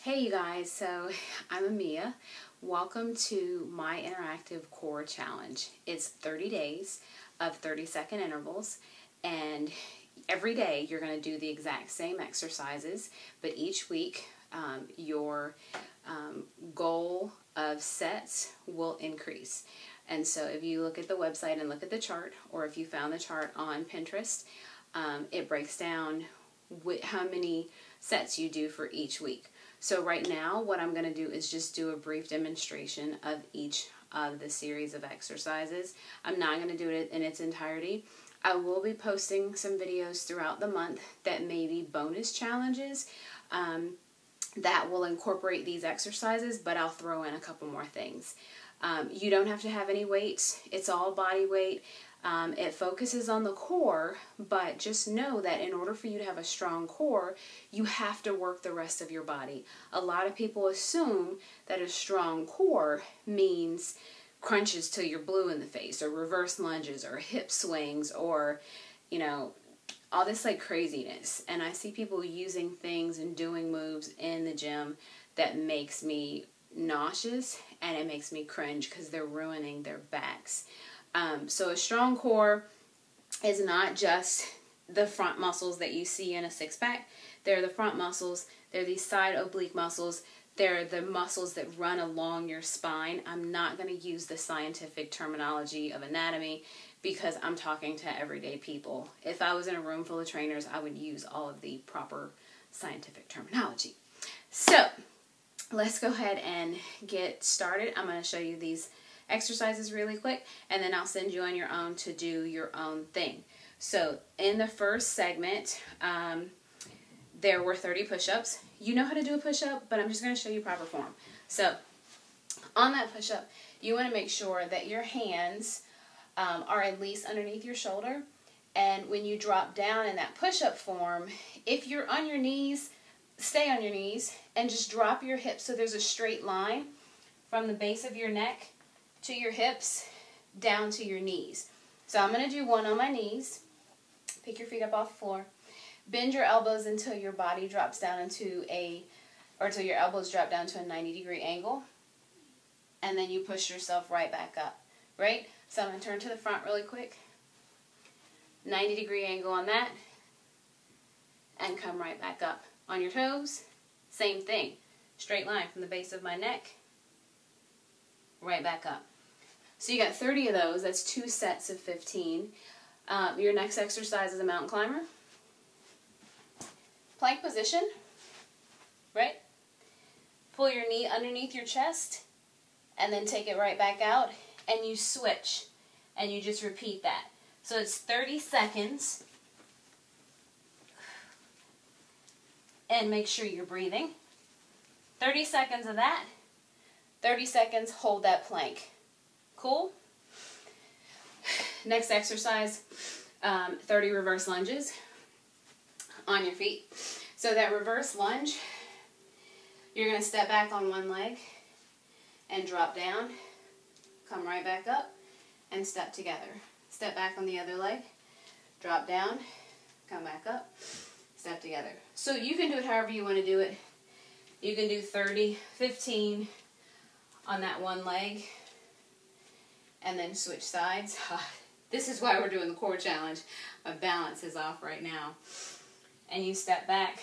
Hey you guys, so I'm Amia. Welcome to Myinneractive Core Challenge. It's 30 days of 30-second intervals, and every day you're going to do the exact same exercises, but each week your goal of sets will increase. And so if you look at the website and look at the chart, or if you found the chart on Pinterest, it breaks down how many sets you do for each week. So right now, what I'm going to do is just do a brief demonstration of each of the series of exercises. I'm not going to do it in its entirety. I will be posting some videos throughout the month that may be bonus challenges that will incorporate these exercises, but I'll throw in a couple more things. You don't have to have any weights. It's all body weight. It focuses on the core, but just know that in order for you to have a strong core, you have to work the rest of your body. A lot of people assume that a strong core means crunches till you're blue in the face, or reverse lunges, or hip swings, or, you know, all this like craziness. And I see people using things and doing moves in the gym that makes me nauseous, and it makes me cringe because they're ruining their backs. So a strong core is not just the front muscles that you see in a six-pack. They're the front muscles. They're these side oblique muscles. They're the muscles that run along your spine. I'm not going to use the scientific terminology of anatomy because I'm talking to everyday people. If I was in a room full of trainers, I would use all of the proper scientific terminology. So let's go ahead and get started. I'm going to show you these exercises really quick, and then I'll send you on your own to do your own thing. So in the first segment, there were 30 push-ups. You know how to do a push-up, but I'm just going to show you proper form. So on that push-up, you want to make sure that your hands are at least underneath your shoulder, and when you drop down in that push-up form, if you're on your knees, stay on your knees and just drop your hips so there's a straight line from the base of your neck to your hips down to your knees. So I'm going to do one on my knees. Pick your feet up off the floor. Bend your elbows until your body drops down until your elbows drop down to a 90-degree angle. And then you push yourself right back up, right? So I'm going to turn to the front really quick. 90-degree angle on that. And come right back up. On your toes, same thing. Straight line from the base of my neck, right back up. So you got 30 of those. That's 2 sets of 15. Your next exercise is a mountain climber. Plank position, right? Pull your knee underneath your chest, and then take it right back out, and you switch, and you just repeat that. So it's 30 seconds, and make sure you're breathing. 30 seconds of that, 30 seconds, hold that plank. Cool? Next exercise, 30 reverse lunges on your feet. So that reverse lunge, you're going to step back on one leg and drop down, come right back up, and step together. Step back on the other leg, drop down, come back up, step together. So you can do it however you want to do it. You can do 30, 15 on that one leg, and then switch sides. This is why we're doing the core challenge. My balance is off right now. And you step back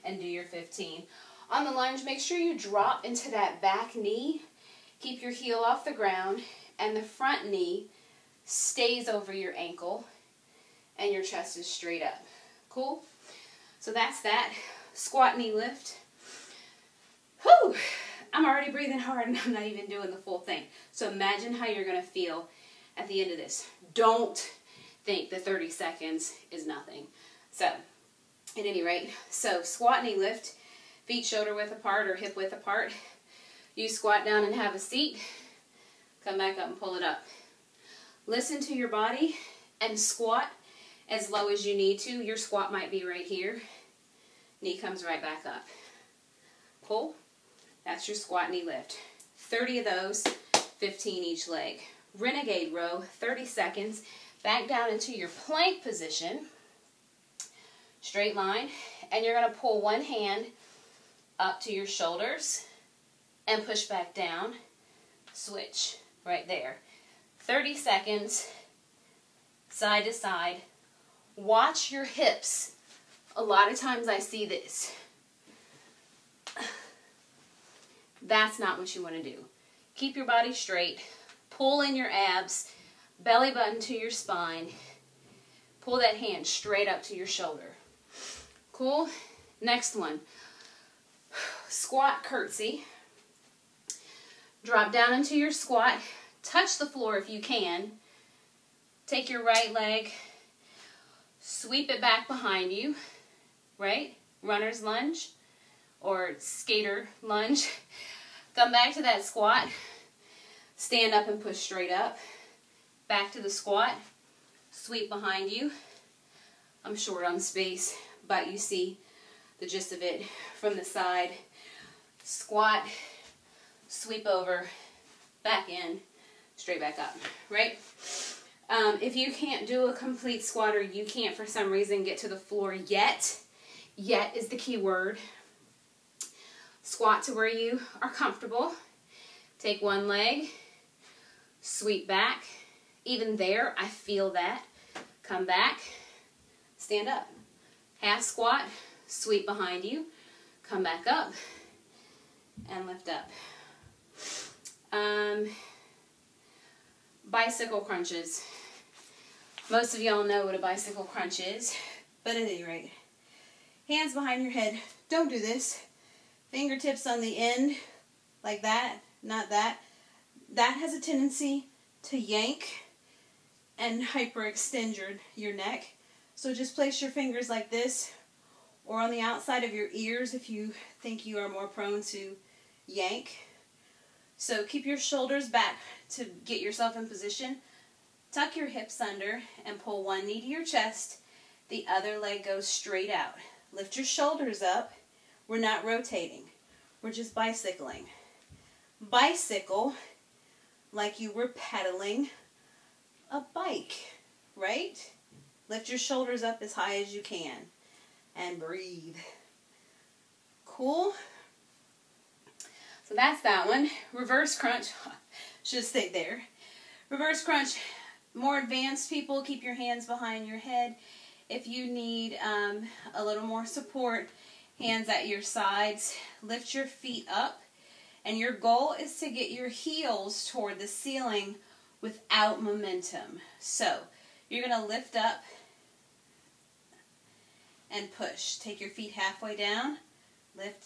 and do your 15. On the lunge, make sure you drop into that back knee. Keep your heel off the ground, and the front knee stays over your ankle, and your chest is straight up. Cool? So that's that. Squat knee lift. Whew! I'm already breathing hard, and I'm not even doing the full thing. So imagine how you're going to feel at the end of this. Don't think that 30 seconds is nothing. So, at any rate, so squat knee lift, feet shoulder width apart or hip width apart. You squat down and have a seat. Come back up and pull it up. Listen to your body and squat as low as you need to. Your squat might be right here. Knee comes right back up. Cool? That's your squat knee lift. 30 of those, 15 each leg. Renegade row, 30 seconds. Back down into your plank position. Straight line. And you're going to pull one hand up to your shoulders, and push back down. Switch right there. 30 seconds, side to side. Watch your hips. A lot of times I see this. That's not what you want to do. Keep your body straight. Pull in your abs, belly button to your spine. Pull that hand straight up to your shoulder. Cool? Next one. Squat curtsy. Drop down into your squat. Touch the floor if you can. Take your right leg. Sweep it back behind you. Right? Runner's lunge or skater lunge. Come back to that squat. Stand up and push straight up. Back to the squat. Sweep behind you. I'm short on space, but you see the gist of it from the side. Squat, sweep over, back in, straight back up, right? If you can't do a complete squat or you can't for some reason get to the floor yet is the key word. Squat to where you are comfortable. Take one leg, sweep back. Even there, I feel that. Come back, stand up. Half squat, sweep behind you, come back up, and lift up. Bicycle crunches. Most of y'all know what a bicycle crunch is, but at any rate, hands behind your head. Don't do this. Fingertips on the end, like that, not that. That has a tendency to yank and hyperextend your neck. So just place your fingers like this, or on the outside of your ears if you think you are more prone to yank. So keep your shoulders back to get yourself in position. Tuck your hips under and pull one knee to your chest. The other leg goes straight out. Lift your shoulders up. We're not rotating. We're just bicycling. Bicycle like you were pedaling a bike, right? Lift your shoulders up as high as you can and breathe. Cool? So that's that one. Reverse crunch. Should have stayed there. Reverse crunch. More advanced people, keep your hands behind your head. If you need a little more support, hands at your sides. Lift your feet up. And your goal is to get your heels toward the ceiling without momentum. So you're going to lift up and push. Take your feet halfway down, lift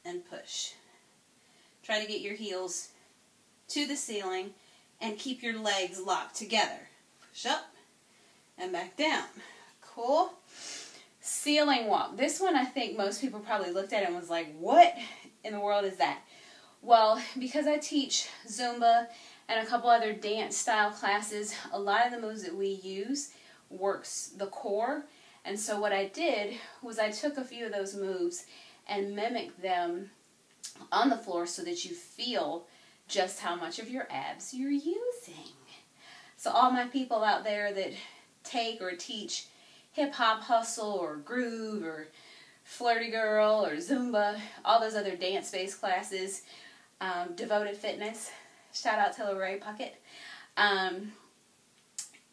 and push. Try to get your heels to the ceiling and keep your legs locked together. Push up and back down. Cool? Ceiling walk. This one I think most people probably looked at it and was like, what in the world is that? Well, because I teach Zumba and a couple other dance style classes, a lot of the moves that we use works the core. And so what I did was I took a few of those moves and mimicked them on the floor so that you feel just how much of your abs you're using. So all my people out there that take or teach hip hop hustle or groove or flirty girl or Zumba, all those other dance-based classes, devoted fitness, shout out to Lorraine Puckett,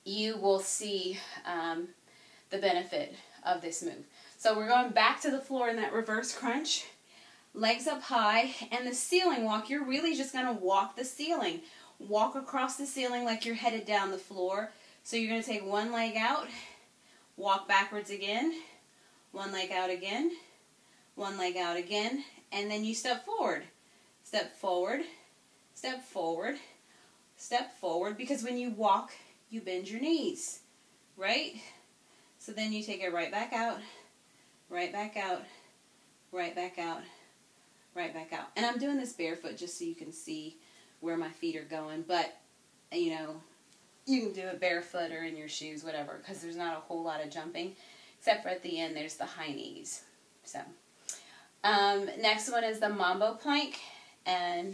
you will see the benefit of this move. So we're going back to the floor in that reverse crunch, legs up high, and the ceiling walk, you're really just going to walk the ceiling. Walk across the ceiling like you're headed down the floor. So you're going to take one leg out, walk backwards again, one leg out again, one leg out again, and then you step forward. Step forward, step forward, step forward, because when you walk, you bend your knees, right? So then you take it right back out, right back out, right back out, right back out. And I'm doing this barefoot just so you can see where my feet are going, but, you know, you can do it barefoot or in your shoes, whatever, because there's not a whole lot of jumping, except for at the end, there's the high knees. So, next one is the Mambo plank, and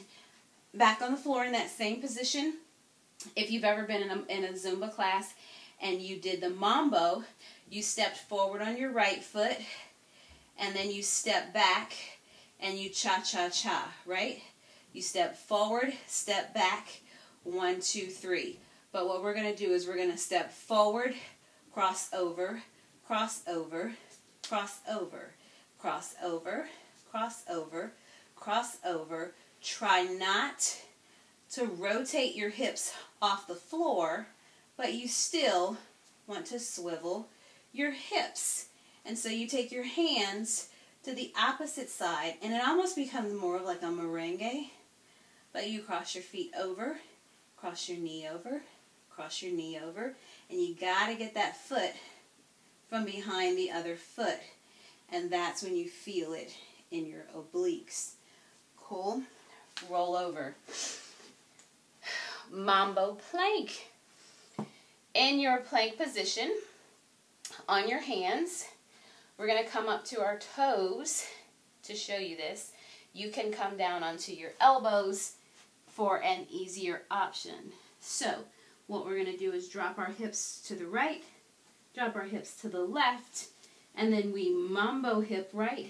back on the floor in that same position. If you've ever been in a Zumba class and you did the Mambo, you stepped forward on your right foot, and then you step back, and you cha-cha-cha, right? You step forward, step back, 1, 2, 3. But what we're going to do is we're going to step forward, cross over, cross over, cross over, cross over, cross over, cross over. Try not to rotate your hips off the floor, but you still want to swivel your hips. And so you take your hands to the opposite side, and it almost becomes more of like a merengue, but you cross your feet over, cross your knee over, cross your knee over, and you got to get that foot from behind the other foot, and that's when you feel it in your obliques. Cool? Roll over. Mambo plank. In your plank position, on your hands, we're going to come up to our toes to show you this. You can come down onto your elbows for an easier option. So, what we're going to do is drop our hips to the right, drop our hips to the left, and then we mambo hip right,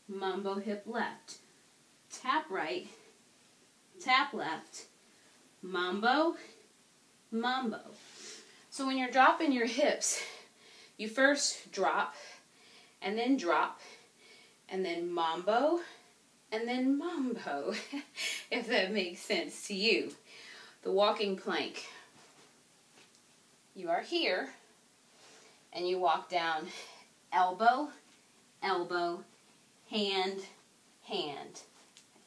mambo hip left. Tap right, tap left, mambo, mambo. So when you're dropping your hips, you first drop, and then mambo, and then mambo, if that makes sense to you. The walking plank. You are here, and you walk down elbow, elbow, hand, hand.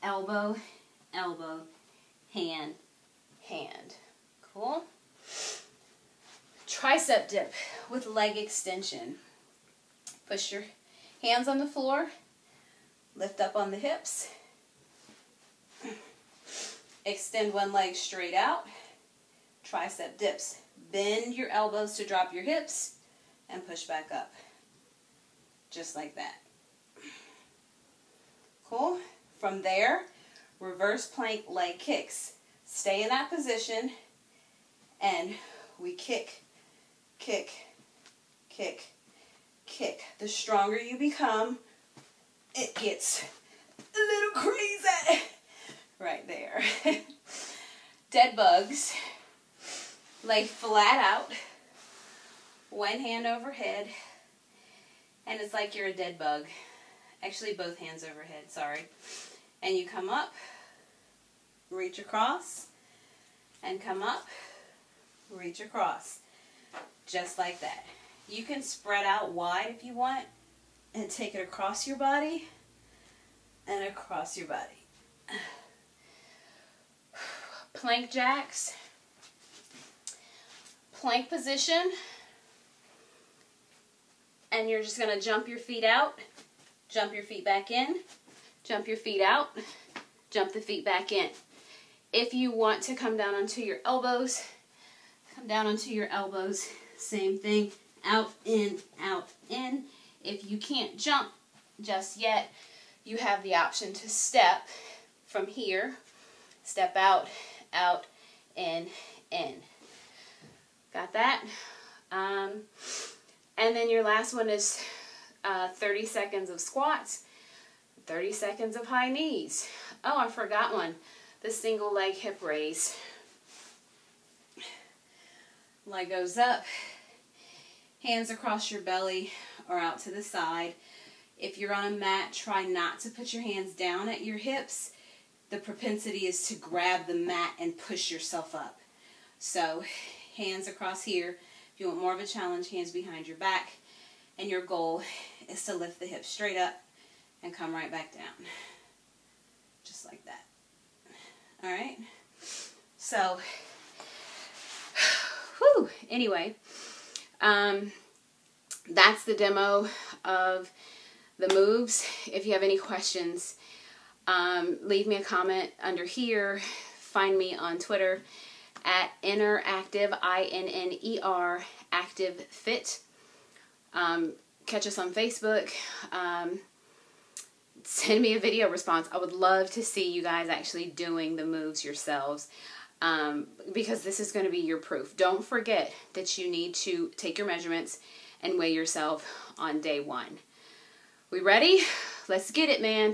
Elbow, elbow, hand, hand. Cool? Tricep dip with leg extension. Push your hands on the floor, lift up on the hips, extend one leg straight out, tricep dips. Bend your elbows to drop your hips and push back up. Just like that. Cool? From there, reverse plank leg kicks. Stay in that position and we kick, kick, kick, kick. The stronger you become, it gets a little crazy. Right there. Dead bugs. Lay flat out. One hand overhead. And it's like you're a dead bug. Actually, both hands overhead, sorry. And you come up, reach across, and come up, reach across. Just like that. You can spread out wide if you want and take it across your body and across your body. Plank jacks. Plank position. And you're just going to jump your feet out, jump your feet back in, jump your feet out, jump the feet back in. If you want to come down onto your elbows, come down onto your elbows. Same thing, out, in, out, in. If you can't jump just yet, you have the option to step from here. Step out, out, in, in. Got that? And then your last one is 30 seconds of squats, 30 seconds of high knees. Oh, I forgot one. The single leg hip raise. Leg goes up, hands across your belly or out to the side. If you're on a mat, try not to put your hands down at your hips. The propensity is to grab the mat and push yourself up. So, hands across here. If you want more of a challenge, hands behind your back. And your goal is to lift the hips straight up and come right back down. Just like that. Alright? So, whew, anyway, that's the demo of the moves. If you have any questions, leave me a comment under here. Find me on Twitter at Myinneractive, I-N-N-E-R, Active Fit. Catch us on Facebook. Send me a video response. I would love to see you guys actually doing the moves yourselves, because this is going to be your proof. Don't forget that you need to take your measurements and weigh yourself on day 1. We ready? Let's get it, man.